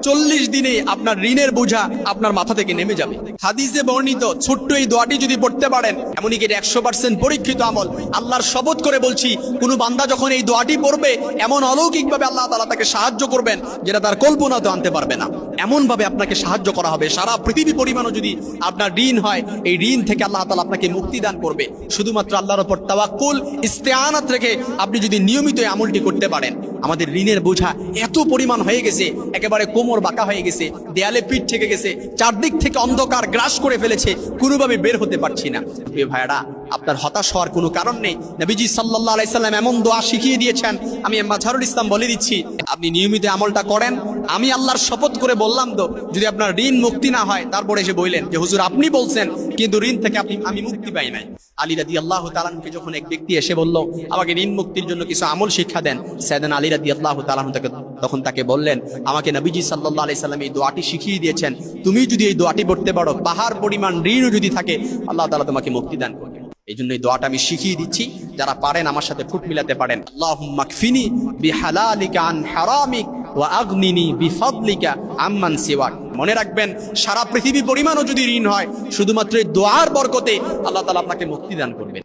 40 দিনে আপনার ঋণের বোঝা আপনার মাথা থেকে নেমে যাবে। হাদিসে বর্ণিত ছোট্ট এই দোয়াটি যদি পড়তে পারেন, এমনকি 100% পরীক্ষিত আমল। আল্লাহর শপথ করে বলছি, কোনো বান্দা যখন এই দোয়াটি পড়বে, এমন অলৌকিকভাবে আল্লাহ তাআলা তাকে সাহায্য করবেন যেটা তার কল্পনাতেও আনতে পারবে না। এমনভাবে আপনাকে সাহায্য করা হবে, সারা পৃথিবী পরিমাণও যদি আপনার ঋণ হয়, এই ঋণ থেকে আল্লাহ তাআলা আপনাকে মুক্তি দান করবে। শুধুমাত্র আল্লাহর উপর তাওয়াক্কুল, ইস্তেআনাত রেখে আপনি যদি নিয়মিত এই আমলটি করতে পারেন। আমাদের ঋণের বোঝা এত পরিমাণ হয়ে গেছে, একেবারে কোমর বাঁকা হয়ে গেছে, দেয়ালে পিঠ থেকে গেছে, চারদিক থেকে অন্ধকার গ্রাস করে ফেলেছে, কোনোভাবে বের হতে পারছি না। প্রিয় ভাইরা, আপনার হতাশ হওয়ার কোনো কারণ নেই। নবীজি সাল্লাল্লাহু আলাইহি সাল্লাম এমন দোয়া শিখিয়ে দিয়েছেন, আমি মাঝারুল ইসলাম বলে দিচ্ছি, আপনি নিয়মিত আমলটা করেন। আমি আল্লাহর শপথ করে বললাম তো, যদি আপনার ঋণ মুক্তি না হয়, তারপরে এসে বললেন যে হুজুর আপনি বলছেন কিন্তু ঋণ থেকে আমি মুক্তি পাই নাই। আলী রাদিয়াল্লাহু তাআলা আনহুকে যখন এক ব্যক্তি এসে বলল, আমাকে ঋণ মুক্তির জন্য কিছু আমল শিক্ষা দেন, সাইয়েদনা আলী রাদিয়াল্লাহু তাআলা আনহু তখন তাকে বললেন, আমাকে নবীজি সাল্লাল্লাহু আলাইহি সাল্লাম এই দোয়াটি শিখিয়ে দিয়েছেন, তুমি যদি এই দোয়াটি পড়তে পারো, পাহাড় পরিমাণ ঋণও যদি থাকে, আল্লাহ তাআলা তোমাকে মুক্তি দান করবে। এই জন্য এই দোয়াটা আমি শিখিয়ে দিচ্ছি, যারা পারেন আমার সাথে ঠোঁট মিলাতে পারেন। আল্লাহুম্মা কফিনি বিহালালিকা আন হারামিক ওয়া আগনিনি বিফাদলিকা আম্মান সিওয়াক। মনে রাখবেন, সারা পৃথিবী পরিমাণও যদি ঋণ হয়, শুধুমাত্র এই দোয়ার বরকতে আল্লাহ তাআলা আপনাকে মুক্তি দান করবেন।